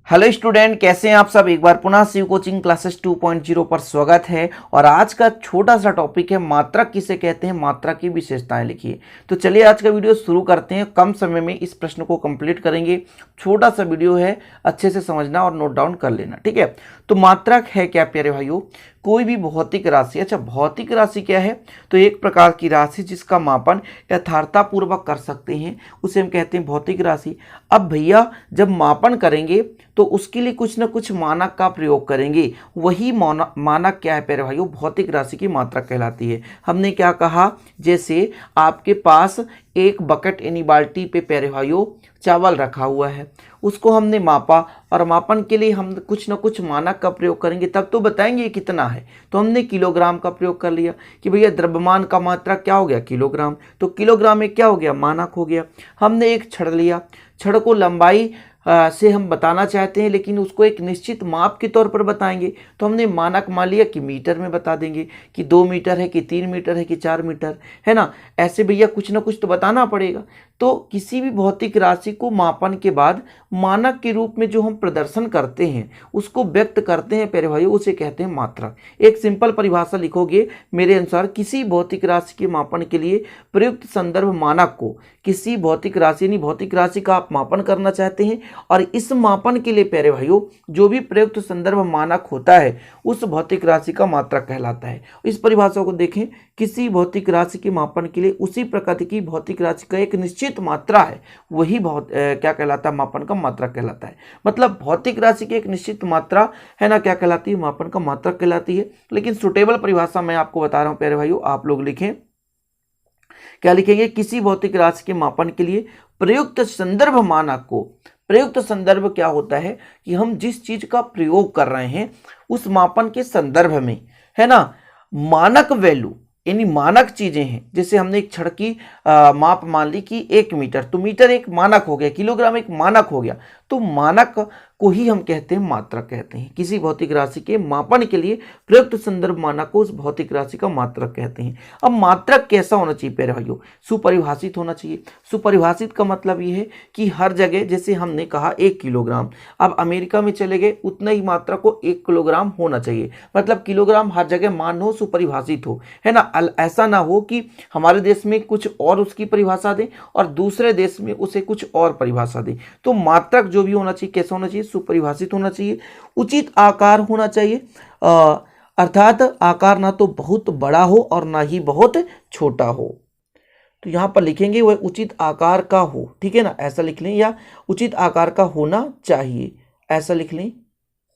Hello student, कैसे हैं आप सब। एक बार पुनः शिव कोचिंग क्लासेस 2.0 पर स्वागत है। और आज का छोटा सा टॉपिक है मात्रक किसे कहते हैं, मात्रक की विशेषताएं लिखिए। तो चलिए आज का वीडियो शुरू करते हैं। कम समय में इस प्रश्न को कंप्लीट करेंगे। छोटा सा वीडियो है, अच्छे से समझना और नोट डाउन कर लेना, ठीक है। तो मात्रक है क्या प्यारे भाइयों, कोई भी भौतिक राशि। अच्छा, भौतिक राशि क्या है? तो एक प्रकार की राशि जिसका मापन यथार्थतापूर्वक कर सकते हैं, उसे हम कहते हैं भौतिक राशि। अब भैया जब मापन करेंगे तो उसके लिए कुछ ना कुछ मानक का प्रयोग करेंगे। वही मानक क्या है प्यारे भाइयों? भौतिक राशि की मात्रक कहलाती है। हमने क्या कहा, जैसे आपके पास एक बकेट यानी बाल्टी पे प्यारे भाइयों चावल रखा हुआ है, उसको हमने मापा और मापन के लिए हम कुछ ना कुछ मानक का प्रयोग करेंगे, तब तो बताएंगे ये कितना है। तो हमने किलोग्राम का प्रयोग कर लिया कि भैया द्रव्यमान का मात्रा क्या हो गया, किलोग्राम। तो किलोग्राम में क्या हो गया, मानक हो गया। हमने एक छड़ लिया, छड़ को लंबाई से हम बताना चाहते हैं, लेकिन उसको एक निश्चित माप के तौर पर बताएंगे, तो हमने मानक मान लिया कि मीटर में बता देंगे कि 2 मीटर है कि 3 मीटर है कि 4 मीटर है ना। ऐसे भैया कुछ ना कुछ तो बताना पड़ेगा। तो किसी भी भौतिक राशि को मापन के बाद मानक के रूप में जो हम प्रदर्शन करते हैं, उसको व्यक्त करते हैं प्यारे भाइयों, उसे कहते हैं मात्रक। एक सिंपल परिभाषा लिखोगे मेरे अनुसार, किसी भौतिक राशि के मापन के लिए प्रयुक्त संदर्भ मानक को, किसी भौतिक राशि यानी भौतिक राशि का आप मापन करना चाहते हैं और इस मापन के लिए प्यारे भाइयों जो भी प्रयुक्त संदर्भ मानक होता है उस भौतिक राशि का मात्रक कहलाता है। इस परिभाषा को देखें, किसी भौतिक राशि के मापन के लिए उसी प्रकृति की भौतिक राशि का एक निश्चित मात्रा है, वही क्या कहलाता है, मापन का मात्रक कहलाता है। मतलब भौतिक राशि की एक निश्चित मात्रा है ना, क्या कहलाती है, मापन का मात्रक कहलाती है। लेकिन सुटेबल परिभाषा मैं आपको बता रहा हूं प्यारे भाइयों, आप लोग लिखें। क्या लिखेंगे? किसी भौतिक राशि के मापन के लिए प्रयुक्त संदर्भ मानक को। प्रयुक्त संदर्भ क्या होता है कि हम जिस चीज का प्रयोग कर रहे हैं उस मापन के संदर्भ में, है ना, मानक वैल्यू यानी मानक चीजें हैं। जैसे हमने एक छड़ की माप मान ली कि 1 मीटर, तो मीटर एक मानक हो गया, किलोग्राम एक मानक हो गया। तो मानक को ही हम कहते हैं मात्रक कहते हैं। किसी भौतिक राशि के मापन के लिए प्रयुक्त संदर्भ मानक को उस भौतिक राशि का मात्रक कहते हैं। अब मात्रक कैसा होना चाहिए प्यारे भाइयों? सुपरिभाषित होना चाहिए। सुपरिभाषित का मतलब ये है कि हर जगह, जैसे हमने कहा 1 किलोग्राम, अब अमेरिका में चले गए उतना ही मात्रा को 1 किलोग्राम होना चाहिए। मतलब किलोग्राम हर जगह मान हो, सुपरिभाषित हो, है ना। ऐसा ना हो कि हमारे देश में कुछ और उसकी परिभाषा दें और दूसरे देश में उसे कुछ और परिभाषा दें। तो मात्रक जो भी होना चाहिए कैसा होना चाहिए? सुपरिभाषित होना चाहिए। उचित आकार होना चाहिए, अर्थात आकार ना तो बहुत बड़ा हो और ना ही बहुत छोटा हो। तो यहां पर लिखेंगे वह उचित आकार का हो, ठीक है ना, ऐसा लिख लें, या उचित आकार का होना चाहिए, ऐसा लिख लें,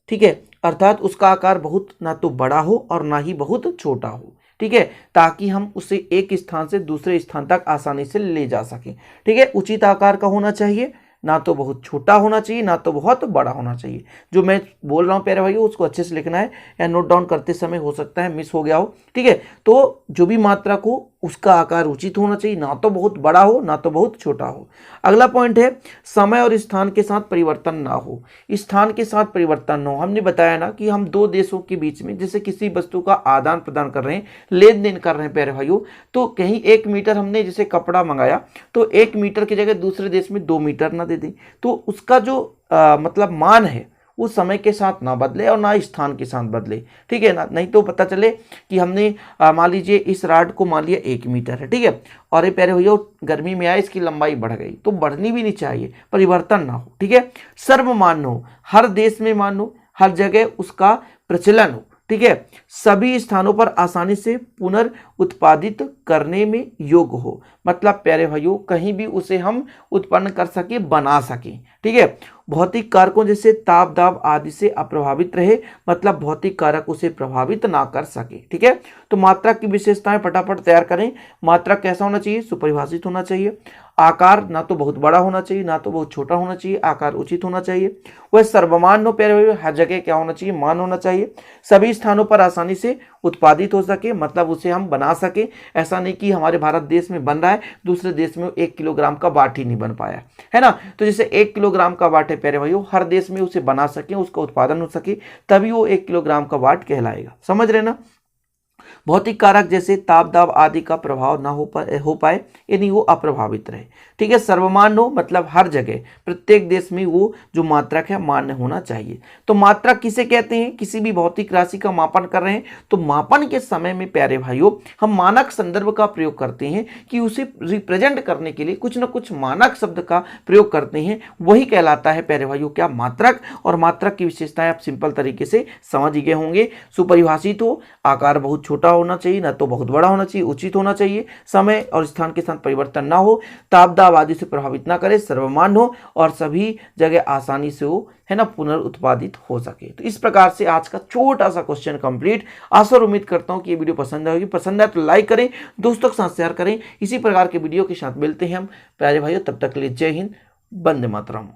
ठीक है। अर्थात उसका आकार बहुत ना तो बड़ा हो और ना ही बहुत छोटा हो, ठीक है, ताकि हम उसे एक स्थान से दूसरे स्थान तक आसानी से ले जा सकें, ठीक है। उचित आकार का होना चाहिए, ना तो बहुत छोटा होना चाहिए ना तो बहुत बड़ा होना चाहिए। जो मैं बोल रहा हूं प्यारे भाइयों उसको अच्छे से लिखना है, या नोट डाउन करते समय हो सकता है मिस हो गया हो, ठीक है। तो जो भी मात्रा को उसका आकार उचित होना चाहिए, ना तो बहुत बड़ा हो ना तो बहुत छोटा हो। अगला पॉइंट है समय और स्थान के साथ परिवर्तन ना हो। स्थान के साथ परिवर्तन ना हो। हमने बताया ना कि हम दो देशों के बीच में जैसे किसी वस्तु का आदान प्रदान कर रहे हैं, लेन देन कर रहे हैं प्यारे भाइयों, तो कहीं 1 मीटर हमने जैसे कपड़ा मंगाया तो 1 मीटर की जगह दूसरे देश में 2 मीटर ना दे दें, तो उसका जो मतलब मान है वो समय के साथ ना बदले और ना स्थान के साथ बदले, ठीक है ना। नहीं तो पता चले कि हमने मान लीजिए इस राड को मान लिया 1 मीटर है, ठीक है, और ये प्यारे भैया गर्मी में आए इसकी लंबाई बढ़ गई, तो बढ़नी भी नहीं चाहिए, परिवर्तन ना हो, ठीक है। सर्वमान्य हो, हर देश में मान हो, हर जगह उसका प्रचलन हो, ठीक है। सभी स्थानों पर आसानी से पुनर्उत्पादित करने में योग्य हो। मतलब प्यारे भाइयों कहीं भी उसे हम उत्पन्न कर सके, बना सके, ठीक है। भौतिक कारकों जैसे ताप दाब आदि से अप्रभावित रहे, मतलब भौतिक कारक उसे प्रभावित ना कर सके, ठीक है। तो मात्रक की विशेषताएं फटाफट तैयार करें। मात्रक कैसा होना चाहिए? सुपरिभाषित होना चाहिए। आकार ना तो बहुत बड़ा होना चाहिए ना तो बहुत छोटा होना चाहिए, आकार उचित होना चाहिए। वह सर्वमान्य हो प्यारे भाइयों, हर जगह क्या होना चाहिए? मान होना चाहिए। सभी स्थानों पर आसानी से उत्पादित हो सके, मतलब उसे हम बना सके। ऐसा नहीं कि हमारे भारत देश में बन रहा है, दूसरे देश में 1 किलोग्राम का बाट ही नहीं बन पाया, है ना। तो जैसे 1 किलोग्राम का बाट है प्यारे भाइयों, हर देश में उसे बना सके, उसका उत्पादन हो सके, तभी वो 1 किलोग्राम का बाट कहलाएगा। समझ रहे ना। भौतिक कारक जैसे ताप दाब आदि का प्रभाव ना हो पाए, यानी वो अप्रभावित रहे। ठीक है, सर्वमान्य हो मतलब हर जगह प्रत्येक देश में वो जो मात्रक है मान्य होना चाहिए। तो मात्रक किसे कहते हैं? किसी भी भौतिक राशि का मापन कर रहे हैं तो मापन के समय में प्यारे भाइयों हम मानक संदर्भ का प्रयोग करते हैं कि उसे रिप्रेजेंट करने के लिए कुछ ना कुछ मानक शब्द का प्रयोग करते हैं, वही कहलाता है प्यारे भाइयों क्या? मात्रक। और मात्रक की विशेषताएं आप सिंपल तरीके से समझ गए होंगे। सुपरिभाषित हो, आकार बहुत छोटा होना चाहिए, ना तो बहुत बड़ा होना चाहिए, उचित होना चाहिए, समय और स्थान के साथ परिवर्तन ना हो, ताप दाब आदि से प्रभावित ना करे, सर्वमान्य हो और सभी जगह आसानी से हो, है ना, पुनर्उत्पादित हो सके। तो इस प्रकार से आज का छोटा सा क्वेश्चन कंप्लीट। आशा और उम्मीद करता हूं कि ये वीडियो पसंद आएगी। पसंद आए तो लाइक करें, दोस्तों के साथ शेयर करें। इसी प्रकार के वीडियो के साथ मिलते हैं हम प्यारे भाइयों, तब तक के लिए जय हिंद, वंदे मातरम।